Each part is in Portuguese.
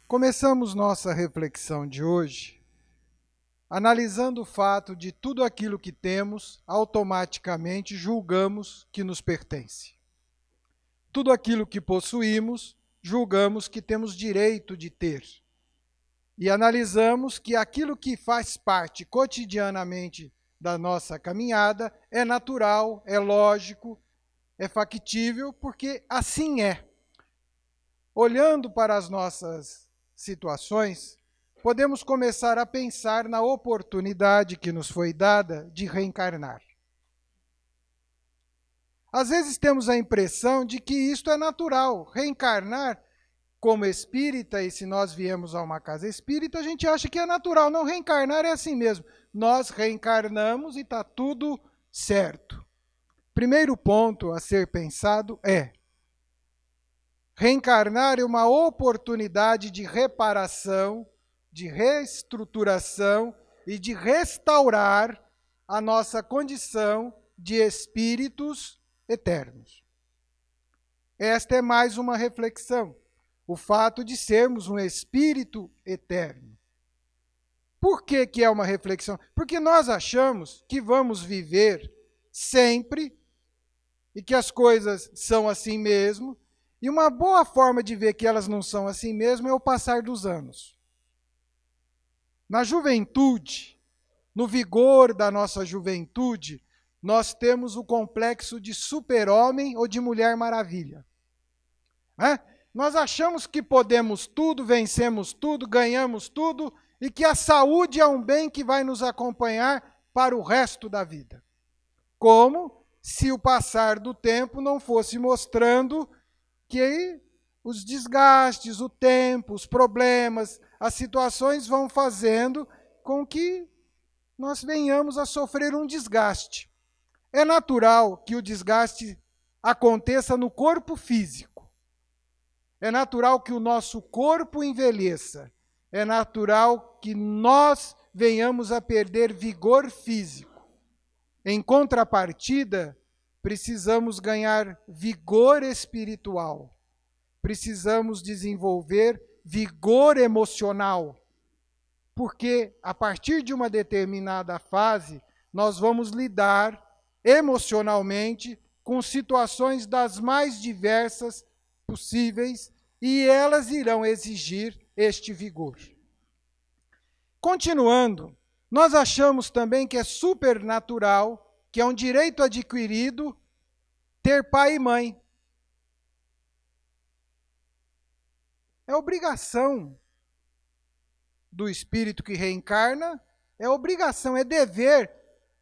Começamos nossa reflexão de hoje analisando o fato de tudo aquilo que temos, automaticamente julgamos que nos pertence. Tudo aquilo que possuímos, julgamos que temos direito de ter. E analisamos que aquilo que faz parte cotidianamente da nossa caminhada é natural, é lógico, é factível, porque assim é. Olhando para as nossas situações, podemos começar a pensar na oportunidade que nos foi dada de reencarnar. Às vezes temos a impressão de que isto é natural. Reencarnar como espírita, e se nós viemos a uma casa espírita, a gente acha que é natural. Não, reencarnar é assim mesmo. Nós reencarnamos e está tudo certo. Primeiro ponto a ser pensado é: reencarnar é uma oportunidade de reparação, de reestruturação e de restaurar a nossa condição de espíritos eternos. Esta é mais uma reflexão, o fato de sermos um espírito eterno. Por que é uma reflexão? Porque nós achamos que vamos viver sempre e que as coisas são assim mesmo, e uma boa forma de ver que elas não são assim mesmo é o passar dos anos. Na juventude, no vigor da nossa juventude, nós temos o complexo de super-homem ou de mulher maravilha. Nós achamos que podemos tudo, vencemos tudo, ganhamos tudo, e que a saúde é um bem que vai nos acompanhar para o resto da vida. Como se o passar do tempo não fosse mostrando que os desgastes, o tempo, os problemas, as situações vão fazendo com que nós venhamos a sofrer um desgaste. É natural que o desgaste aconteça no corpo físico. É natural que o nosso corpo envelheça. É natural que nós venhamos a perder vigor físico. Em contrapartida, precisamos ganhar vigor espiritual. Precisamos desenvolver vigor emocional. Porque a partir de uma determinada fase, nós vamos lidar emocionalmente com situações das mais diversas possíveis e elas irão exigir este vigor. Continuando, nós achamos também que é supernatural, que é um direito adquirido, ter pai e mãe. É obrigação do espírito que reencarna, é obrigação, é dever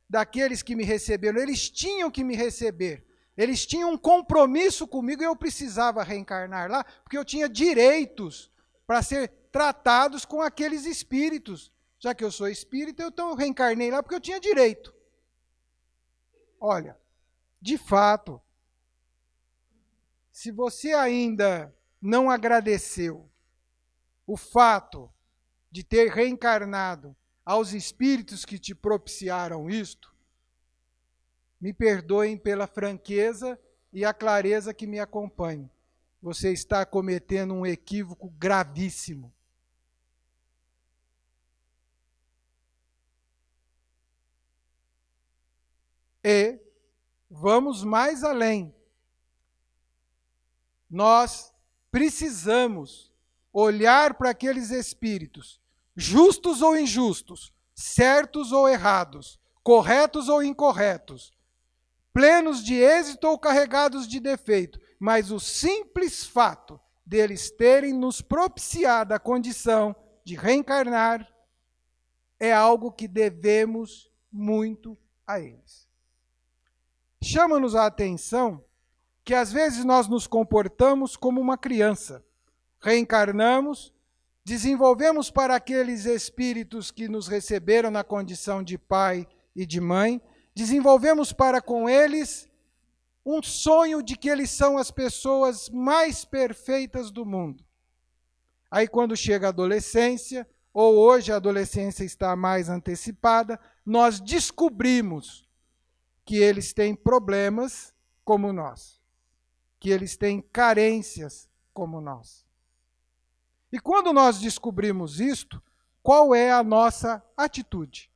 daqueles que me receberam. Eles tinham que me receber. Eles tinham um compromisso comigo e eu precisava reencarnar lá, porque eu tinha direitos para ser tratados com aqueles espíritos. Já que eu sou espírita, então eu reencarnei lá porque eu tinha direito. Olha, de fato, se você ainda não agradeceu o fato de ter reencarnado aos espíritos que te propiciaram isto, me perdoem pela franqueza e a clareza que me acompanham. Você está cometendo um equívoco gravíssimo. E vamos mais além. Nós precisamos olhar para aqueles espíritos, justos ou injustos, certos ou errados, corretos ou incorretos, plenos de êxito ou carregados de defeito, mas o simples fato deles terem nos propiciado a condição de reencarnar é algo que devemos muito a eles. Chama-nos a atenção que às vezes nós nos comportamos como uma criança. Reencarnamos, desenvolvemos para aqueles espíritos que nos receberam na condição de pai e de mãe, desenvolvemos para com eles um sonho de que eles são as pessoas mais perfeitas do mundo. Aí quando chega a adolescência, ou hoje a adolescência está mais antecipada, nós descobrimos que eles têm problemas como nós, que eles têm carências como nós. E quando nós descobrimos isto, qual é a nossa atitude?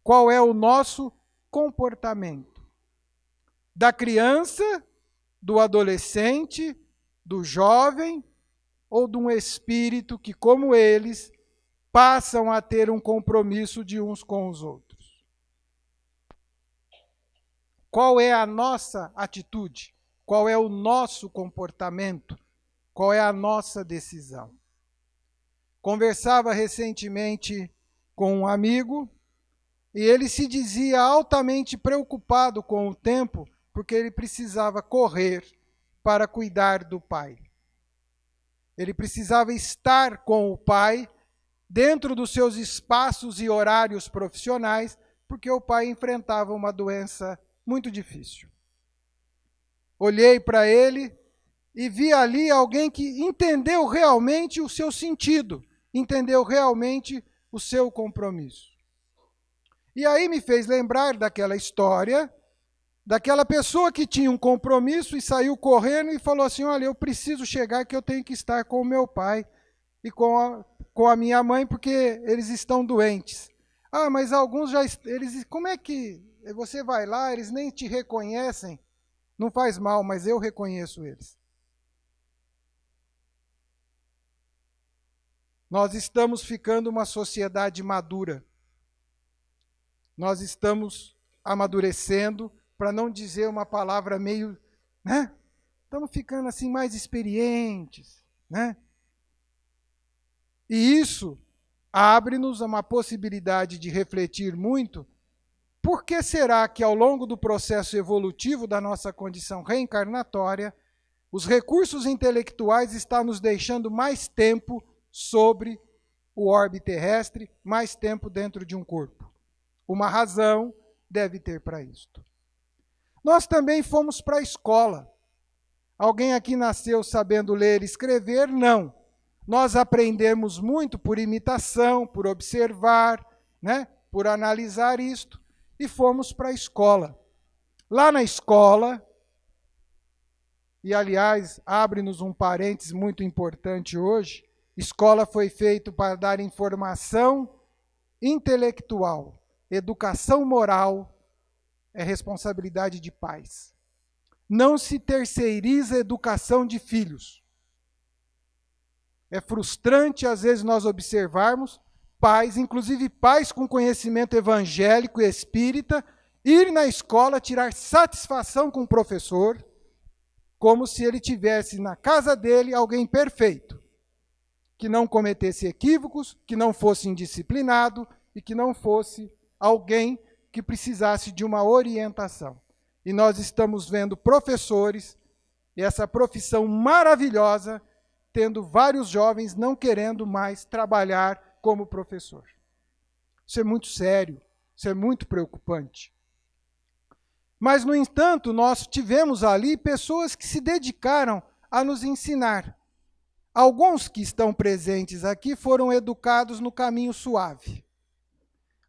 Qual é o nosso comportamento? Da criança, do adolescente, do jovem ou de um espírito que, como eles, passam a ter um compromisso de uns com os outros? Qual é a nossa atitude? Qual é o nosso comportamento? Qual é a nossa decisão? Conversava recentemente com um amigo e ele se dizia altamente preocupado com o tempo porque ele precisava correr para cuidar do pai. Ele precisava estar com o pai dentro dos seus espaços e horários profissionais porque o pai enfrentava uma doença muito difícil. Olhei para ele e vi ali alguém que entendeu realmente o seu sentido, entendeu realmente o seu compromisso. E aí me fez lembrar daquela história, daquela pessoa que tinha um compromisso e saiu correndo e falou assim, olha, eu preciso chegar que eu tenho que estar com o meu pai e com a minha mãe porque eles estão doentes. Ah, mas alguns já, como é que você vai lá, eles nem te reconhecem? Não faz mal, mas eu reconheço eles. Nós estamos ficando uma sociedade madura. Nós estamos amadurecendo, para não dizer uma palavra meio, né? Estamos ficando assim mais experientes, né? E isso abre-nos a uma possibilidade de refletir muito. Por que será que ao longo do processo evolutivo da nossa condição reencarnatória, os recursos intelectuais estão nos deixando mais tempo sobre o orbe terrestre, mais tempo dentro de um corpo? Uma razão deve ter para isto. Nós também fomos para a escola. Alguém aqui nasceu sabendo ler e escrever? Não. Nós aprendemos muito por imitação, por observar, né? Por analisar isto, e fomos para a escola. Lá na escola, e aliás, abre-nos um parênteses muito importante hoje, escola foi feita para dar informação intelectual, educação moral é responsabilidade de pais. Não se terceiriza a educação de filhos. É frustrante, às vezes, nós observarmos pais, inclusive pais com conhecimento evangélico e espírita, ir na escola tirar satisfação com o professor, como se ele tivesse na casa dele alguém perfeito, que não cometesse equívocos, que não fosse indisciplinado e que não fosse alguém que precisasse de uma orientação. E nós estamos vendo professores, e essa profissão maravilhosa, tendo vários jovens não querendo mais trabalhar como professor. Isso é muito sério, isso é muito preocupante. Mas, no entanto, nós tivemos ali pessoas que se dedicaram a nos ensinar. Alguns que estão presentes aqui foram educados no caminho suave.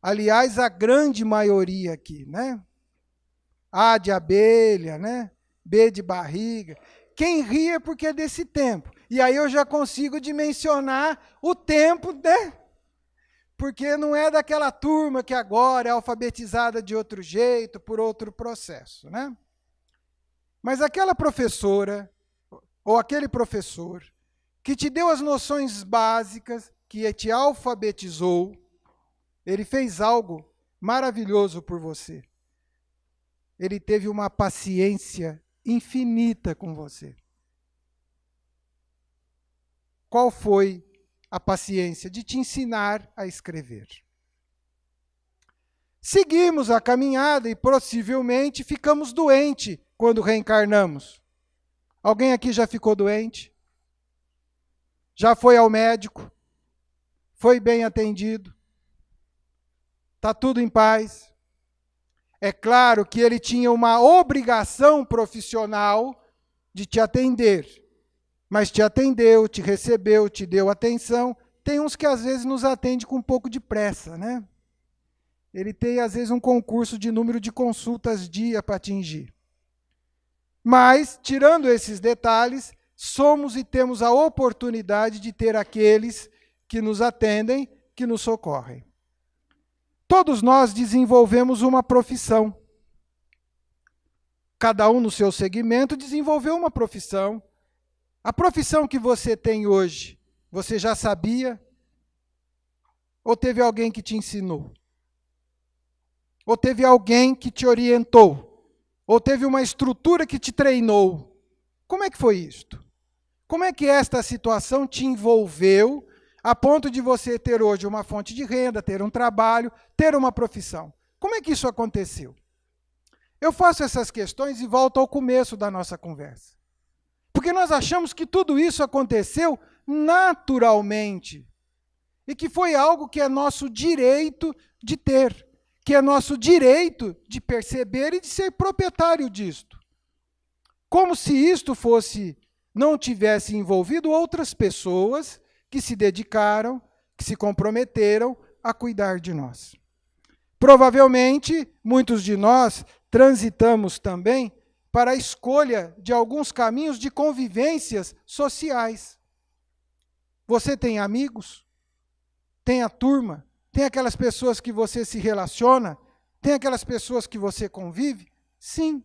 Aliás, a grande maioria aqui, né? A de abelha, né? B de barriga. Quem ri é porque é desse tempo. E aí eu já consigo dimensionar o tempo, né? Porque não é daquela turma que agora é alfabetizada de outro jeito, por outro processo, né? Mas aquela professora, ou aquele professor, que te deu as noções básicas, que te alfabetizou, ele fez algo maravilhoso por você. Ele teve uma paciência infinita com você. Qual foi a paciência? De te ensinar a escrever. Seguimos a caminhada e possivelmente ficamos doentes quando reencarnamos. Alguém aqui já ficou doente? Já foi ao médico? Foi bem atendido? Está tudo em paz? É claro que ele tinha uma obrigação profissional de te atender. Mas te atendeu, te recebeu, te deu atenção. Tem uns que às vezes nos atende com um pouco de pressa, né? Ele tem às vezes um concurso de número de consultas dia para atingir. Mas, tirando esses detalhes, somos e temos a oportunidade de ter aqueles que nos atendem, que nos socorrem. Todos nós desenvolvemos uma profissão. Cada um no seu segmento desenvolveu uma profissão. A profissão que você tem hoje, você já sabia? Ou teve alguém que te ensinou? Ou teve alguém que te orientou? Ou teve uma estrutura que te treinou? Como é que foi isto? Como é que esta situação te envolveu a ponto de você ter hoje uma fonte de renda, ter um trabalho, ter uma profissão? Como é que isso aconteceu? Eu faço essas questões e volto ao começo da nossa conversa. Porque nós achamos que tudo isso aconteceu naturalmente. E que foi algo que é nosso direito de ter, que é nosso direito de perceber e de ser proprietário disto. Como se isto não tivesse envolvido outras pessoas que se dedicaram, que se comprometeram a cuidar de nós. Provavelmente, muitos de nós transitamos também para a escolha de alguns caminhos de convivências sociais. Você tem amigos? Tem a turma? Tem aquelas pessoas que você se relaciona? Tem aquelas pessoas que você convive? Sim.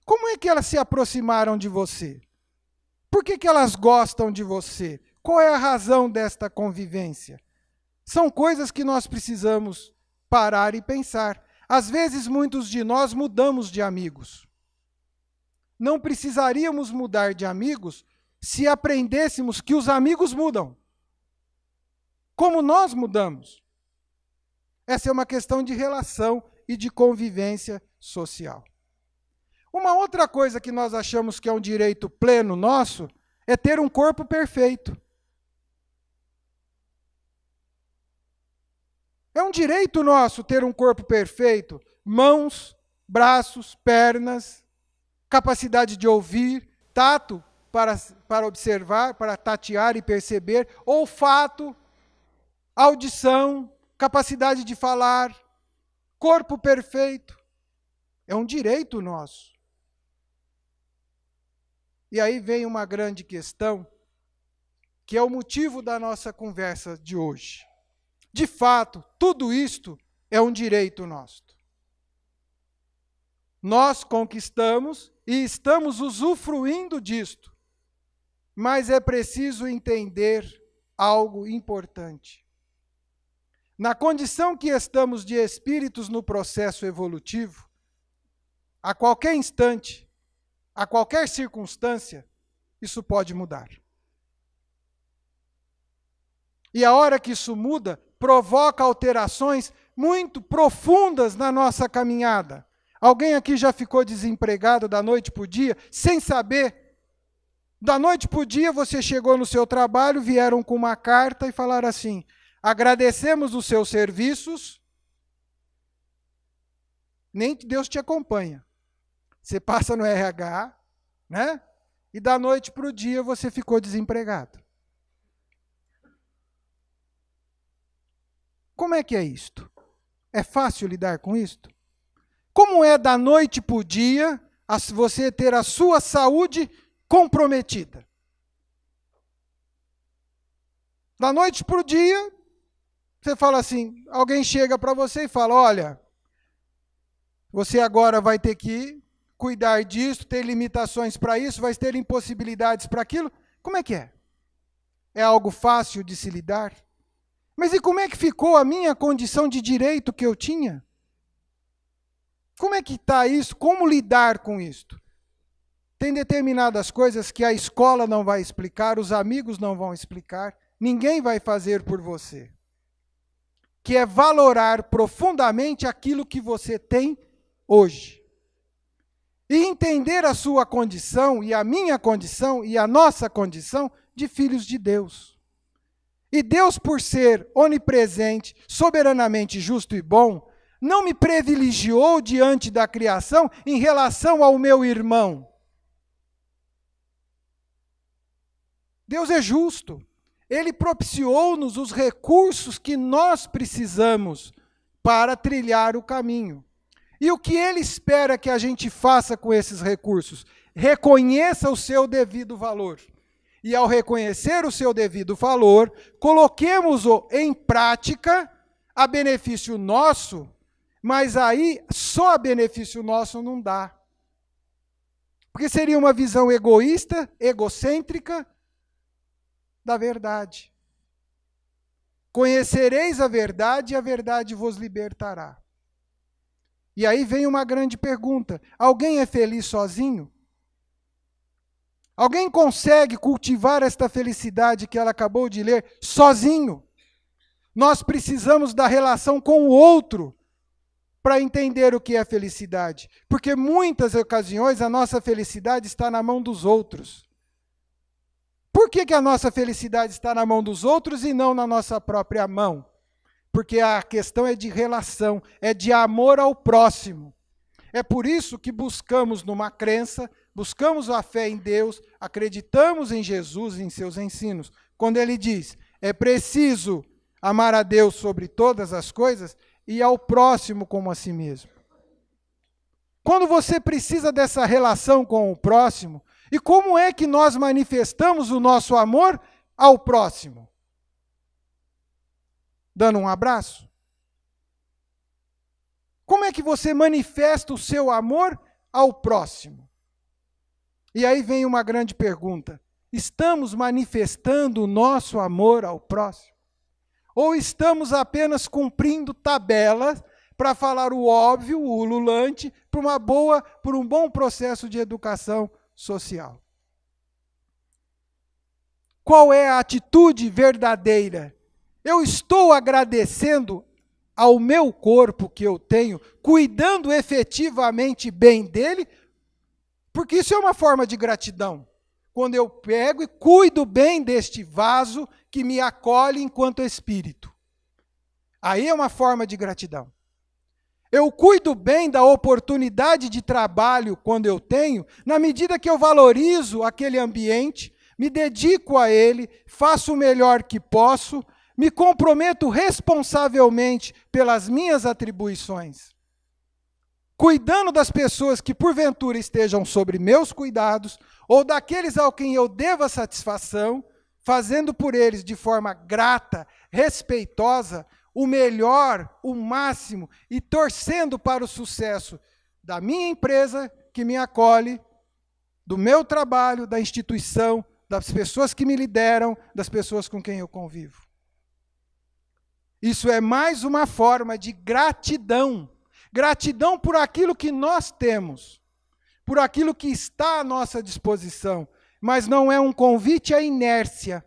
Como é que elas se aproximaram de você? Por que elas gostam de você? Qual é a razão desta convivência? São coisas que nós precisamos parar e pensar. Às vezes, muitos de nós mudamos de amigos. Não precisaríamos mudar de amigos se aprendêssemos que os amigos mudam. Como nós mudamos? Essa é uma questão de relação e de convivência social. Uma outra coisa que nós achamos que é um direito pleno nosso é ter um corpo perfeito. É um direito nosso ter um corpo perfeito. Mãos, braços, pernas, capacidade de ouvir, tato para observar, para tatear e perceber, olfato, audição, capacidade de falar, corpo perfeito. É um direito nosso. E aí vem uma grande questão, que é o motivo da nossa conversa de hoje. De fato, tudo isto é um direito nosso. Nós conquistamos e estamos usufruindo disto. Mas é preciso entender algo importante. Na condição que estamos de espíritos no processo evolutivo, a qualquer instante, a qualquer circunstância, isso pode mudar. E a hora que isso muda, provoca alterações muito profundas na nossa caminhada. Alguém aqui já ficou desempregado da noite para o dia, sem saber? Da noite para o dia, você chegou no seu trabalho, vieram com uma carta e falaram assim: agradecemos os seus serviços, nem que Deus te acompanha. Você passa no RH, né? E da noite para o dia você ficou desempregado. Como é que é isto? É fácil lidar com isto? Como é da noite para o dia você ter a sua saúde comprometida? Da noite para o dia, você fala assim, alguém chega para você e fala, olha, você agora vai ter que cuidar disso, ter limitações para isso, vai ter impossibilidades para aquilo. Como é que é? É algo fácil de se lidar? Mas e como é que ficou a minha condição de direito que eu tinha? Como é que está isso? Como lidar com isto? Tem determinadas coisas que a escola não vai explicar, os amigos não vão explicar, ninguém vai fazer por você. Que é valorar profundamente aquilo que você tem hoje. E entender a sua condição, e a minha condição, e a nossa condição de filhos de Deus. E Deus, por ser onipresente, soberanamente justo e bom, não me privilegiou diante da criação em relação ao meu irmão. Deus é justo. Ele propiciou-nos os recursos que nós precisamos para trilhar o caminho. E o que Ele espera que a gente faça com esses recursos? Reconheça o seu devido valor. E ao reconhecer o seu devido valor, coloquemos-o em prática a benefício nosso, mas aí só a benefício nosso não dá. Porque seria uma visão egoísta, egocêntrica da verdade. Conhecereis a verdade e a verdade vos libertará. E aí vem uma grande pergunta: alguém é feliz sozinho? Alguém consegue cultivar esta felicidade que ela acabou de ler sozinho? Nós precisamos da relação com o outro para entender o que é felicidade. Porque muitas ocasiões a nossa felicidade está na mão dos outros. Por que a nossa felicidade está na mão dos outros e não na nossa própria mão? Porque a questão é de relação, é de amor ao próximo. É por isso que buscamos numa crença, buscamos a fé em Deus, acreditamos em Jesus e em seus ensinos. Quando ele diz, é preciso amar a Deus sobre todas as coisas e ao próximo como a si mesmo. Quando você precisa dessa relação com o próximo, e como é que nós manifestamos o nosso amor ao próximo? Dando um abraço? Como é que você manifesta o seu amor ao próximo? E aí vem uma grande pergunta: estamos manifestando o nosso amor ao próximo? Ou estamos apenas cumprindo tabelas para falar o óbvio, o ululante, por um bom processo de educação social? Qual é a atitude verdadeira? Eu estou agradecendo ao meu corpo que eu tenho, cuidando efetivamente bem dele, porque isso é uma forma de gratidão. Quando eu pego e cuido bem deste vaso que me acolhe enquanto espírito. Aí é uma forma de gratidão. Eu cuido bem da oportunidade de trabalho quando eu tenho, na medida que eu valorizo aquele ambiente, me dedico a ele, faço o melhor que posso, me comprometo responsavelmente pelas minhas atribuições, cuidando das pessoas que porventura estejam sobre meus cuidados, ou daqueles a quem eu devo a satisfação, fazendo por eles de forma grata, respeitosa, o melhor, o máximo, e torcendo para o sucesso da minha empresa que me acolhe, do meu trabalho, da instituição, das pessoas que me lideram, das pessoas com quem eu convivo. Isso é mais uma forma de gratidão. Gratidão por aquilo que nós temos, por aquilo que está à nossa disposição. Mas não é um convite à inércia,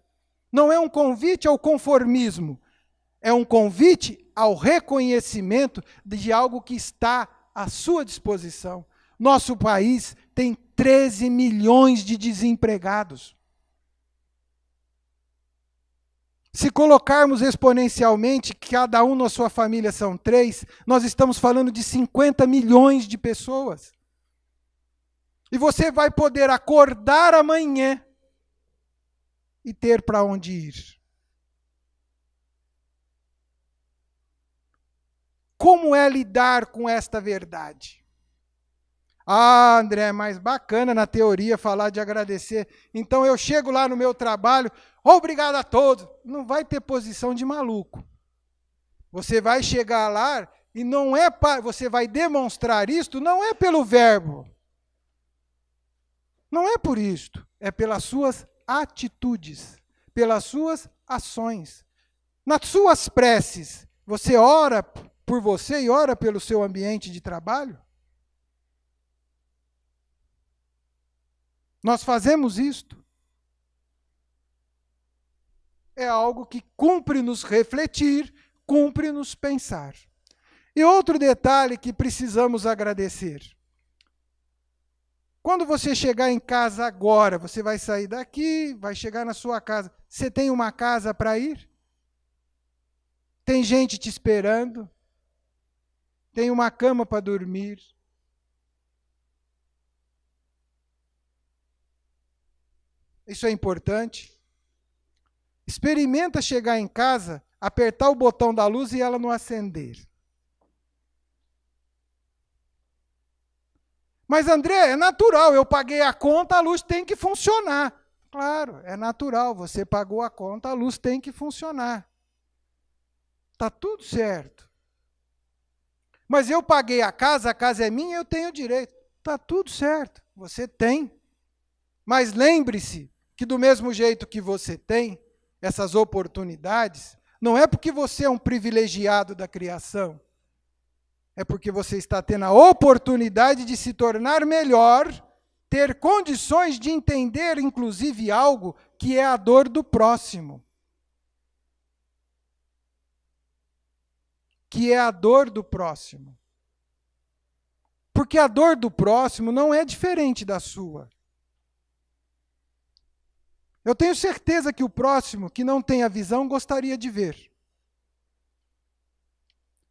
não é um convite ao conformismo, é um convite ao reconhecimento de algo que está à sua disposição. Nosso país tem 13 milhões de desempregados. Se colocarmos exponencialmente, cada um na sua família são 3, nós estamos falando de 50 milhões de pessoas. E você vai poder acordar amanhã e ter para onde ir. Como é lidar com esta verdade? Ah, André, é mais bacana na teoria falar de agradecer. Então eu chego lá no meu trabalho, obrigado a todos. Não vai ter posição de maluco. Você vai chegar lá e não é você vai demonstrar isto, não é pelo verbo. Não é por isto, é pelas suas atitudes, pelas suas ações. Nas suas preces, você ora por você e ora pelo seu ambiente de trabalho? Nós fazemos isto. É algo que cumpre-nos refletir, cumpre-nos pensar. E outro detalhe que precisamos agradecer. Quando você chegar em casa agora, você vai sair daqui, vai chegar na sua casa. Você tem uma casa para ir? Tem gente te esperando? Tem uma cama para dormir? Isso é importante. Experimenta chegar em casa, apertar o botão da luz e ela não acender. Mas, André, é natural, eu paguei a conta, a luz tem que funcionar. Claro, é natural, você pagou a conta, a luz tem que funcionar. Está tudo certo. Mas eu paguei a casa é minha, eu tenho direito. Está tudo certo, você tem. Mas lembre-se que do mesmo jeito que você tem essas oportunidades, não é porque você é um privilegiado da criação, é porque você está tendo a oportunidade de se tornar melhor, ter condições de entender, inclusive, algo que é a dor do próximo. Que é a dor do próximo. Porque a dor do próximo não é diferente da sua. Eu tenho certeza que o próximo, que não tem a visão, gostaria de ver.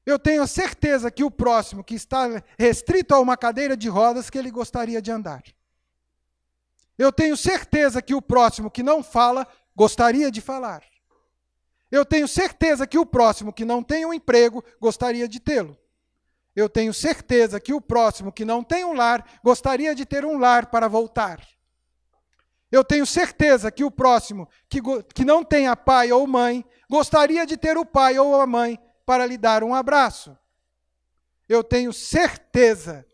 Eu tenho certeza que o próximo, que está restrito a uma cadeira de rodas, que ele gostaria de andar. Eu tenho certeza que o próximo que não fala, gostaria de falar. Eu tenho certeza que o próximo que não tem um emprego, gostaria de tê-lo. Eu tenho certeza que o próximo que não tem um lar, gostaria de ter um lar para voltar. Eu tenho certeza que o próximo que não tenha pai ou mãe, gostaria de ter o pai ou a mãe para lhe dar um abraço. Eu tenho certeza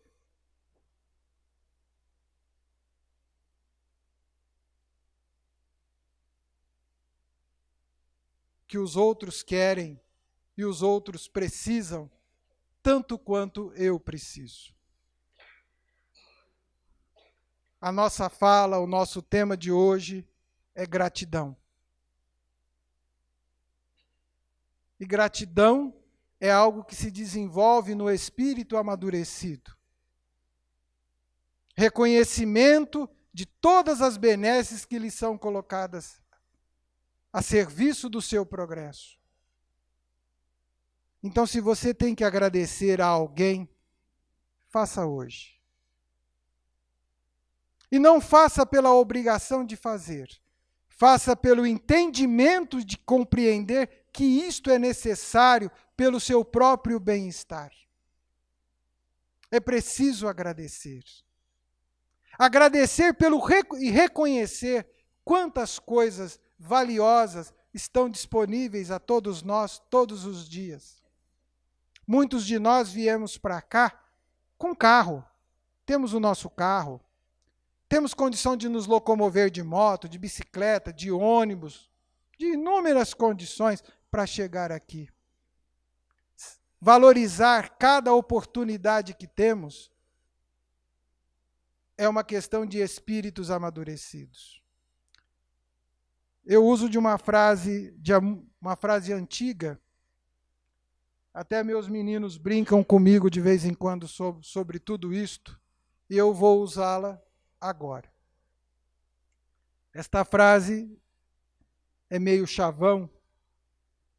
que os outros querem e os outros precisam, tanto quanto eu preciso. A nossa fala, o nosso tema de hoje é gratidão. E gratidão é algo que se desenvolve no espírito amadurecido. Reconhecimento de todas as benesses que lhe são colocadas a serviço do seu progresso. Então, se você tem que agradecer a alguém, faça hoje. E não faça pela obrigação de fazer. Faça pelo entendimento de compreender que isto é necessário pelo seu próprio bem-estar. É preciso agradecer. Agradecer e reconhecer quantas coisas valiosas estão disponíveis a todos nós, todos os dias. Muitos de nós viemos para cá com carro. Temos o nosso carro. Temos condição de nos locomover de moto, de bicicleta, de ônibus, de inúmeras condições para chegar aqui. Valorizar cada oportunidade que temos é uma questão de espíritos amadurecidos. Eu uso de uma frase antiga, até meus meninos brincam comigo de vez em quando sobre tudo isto, e eu vou usá-la agora. Esta frase é meio chavão,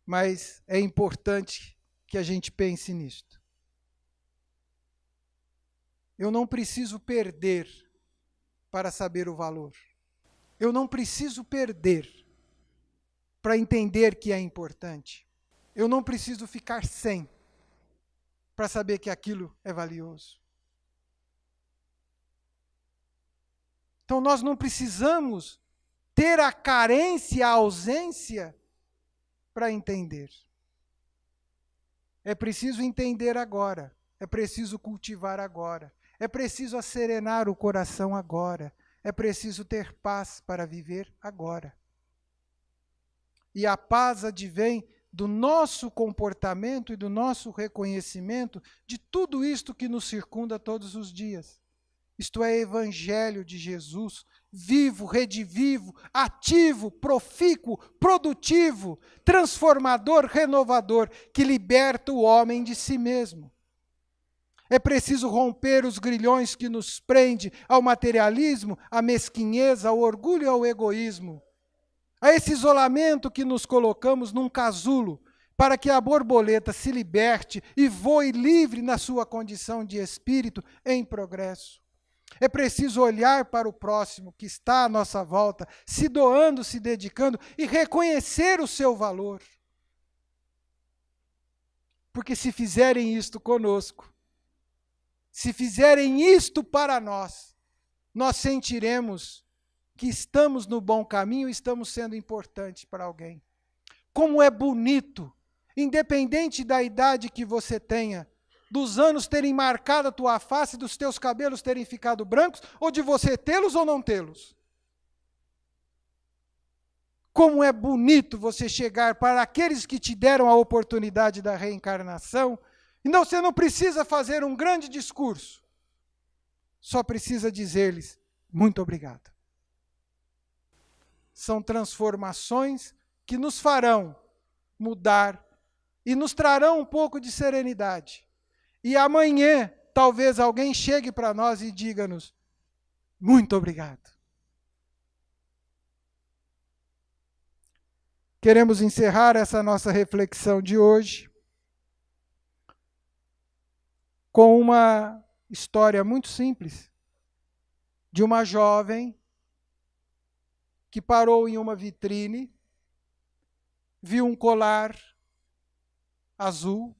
mas é importante que a gente pense nisto. Eu não preciso perder para saber o valor. Eu não preciso perder para entender que é importante. Eu não preciso ficar sem para saber que aquilo é valioso. Então nós não precisamos ter a carência, a ausência para entender. É preciso entender agora. É preciso cultivar agora. É preciso acerenar o coração agora. É preciso ter paz para viver agora. E a paz advém do nosso comportamento e do nosso reconhecimento de tudo isto que nos circunda todos os dias. Isto é, Evangelho de Jesus, vivo, redivivo, ativo, profícuo, produtivo, transformador, renovador, que liberta o homem de si mesmo. É preciso romper os grilhões que nos prende ao materialismo, à mesquinheza, ao orgulho e ao egoísmo. A esse isolamento que nos colocamos num casulo, para que a borboleta se liberte e voe livre na sua condição de espírito em progresso. É preciso olhar para o próximo que está à nossa volta, se doando, se dedicando e reconhecer o seu valor. Porque se fizerem isto conosco, se fizerem isto para nós, nós sentiremos que estamos no bom caminho e estamos sendo importantes para alguém. Como é bonito, independente da idade que você tenha, dos anos terem marcado a tua face, dos teus cabelos terem ficado brancos, ou de você tê-los ou não tê-los. Como é bonito você chegar para aqueles que te deram a oportunidade da reencarnação, e não, você não precisa fazer um grande discurso, só precisa dizer-lhes, muito obrigado. São transformações que nos farão mudar e nos trarão um pouco de serenidade. E amanhã, talvez alguém chegue para nós e diga-nos, muito obrigado. Queremos encerrar essa nossa reflexão de hoje com uma história muito simples de uma jovem que parou em uma vitrine, viu um colar azul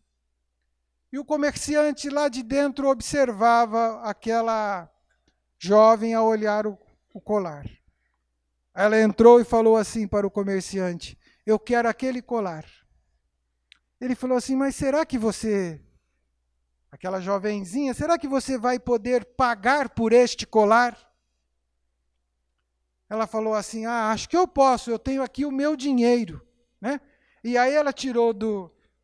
e o comerciante lá de dentro observava aquela jovem a olhar o colar. Ela entrou e falou assim para o comerciante, eu quero aquele colar. Ele falou assim, mas será que você, aquela jovenzinha, será que você vai poder pagar por este colar? Ela falou assim, acho que eu posso, eu tenho aqui o meu dinheiro, né? E aí ela tirou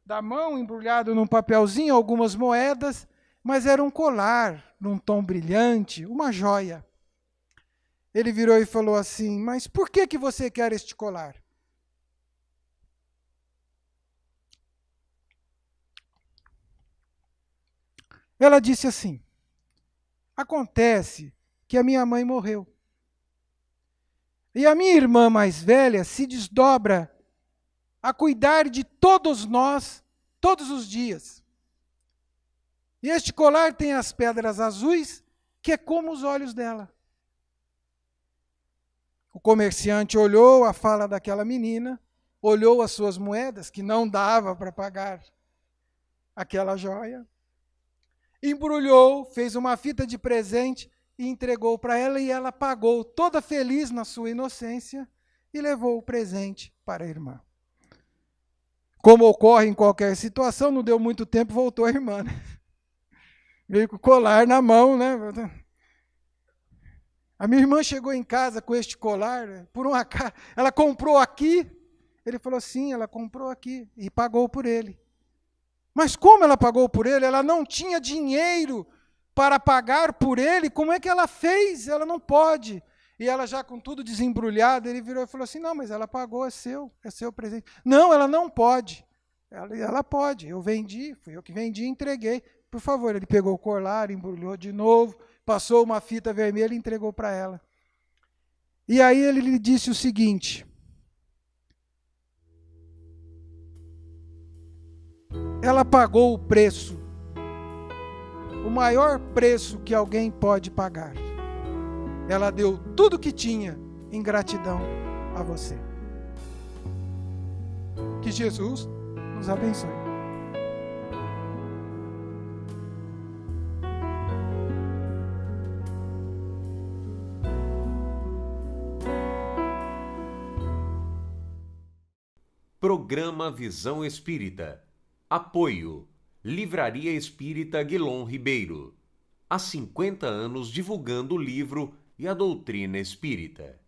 da mão, embrulhado num papelzinho, algumas moedas, mas era um colar, num tom brilhante, uma joia. Ele virou e falou assim, mas por que você quer este colar? Ela disse assim, acontece que a minha mãe morreu. E a minha irmã mais velha se desdobra a cuidar de todos nós, todos os dias. E este colar tem as pedras azuis, que é como os olhos dela. O comerciante olhou a fala daquela menina, olhou as suas moedas, que não dava para pagar aquela joia, embrulhou, fez uma fita de presente e entregou para ela, e ela pagou, toda feliz na sua inocência, e levou o presente para a irmã. Como ocorre em qualquer situação, não deu muito tempo, voltou a irmã, né? Veio com o colar na mão, né? A minha irmã chegou em casa com este colar, por um acaso, ela comprou aqui. Ele falou, sim, ela comprou aqui e pagou por ele. Mas como ela pagou por ele? Ela não tinha dinheiro para pagar por ele, como é que ela fez? Ela não pode. E ela já com tudo desembrulhado, ele virou e falou assim, não, mas ela pagou, é seu presente. Não, ela não pode. Ela pode, eu vendi, fui eu que vendi e entreguei. Por favor, ele pegou o colar, embrulhou de novo, passou uma fita vermelha e entregou para ela. E aí ele lhe disse o seguinte, ela pagou o preço, o maior preço que alguém pode pagar. Ela deu tudo o que tinha em gratidão a você. Que Jesus nos abençoe. Programa Visão Espírita. Apoio. Livraria Espírita Guilom Ribeiro. Há 50 anos divulgando o livro e a doutrina espírita.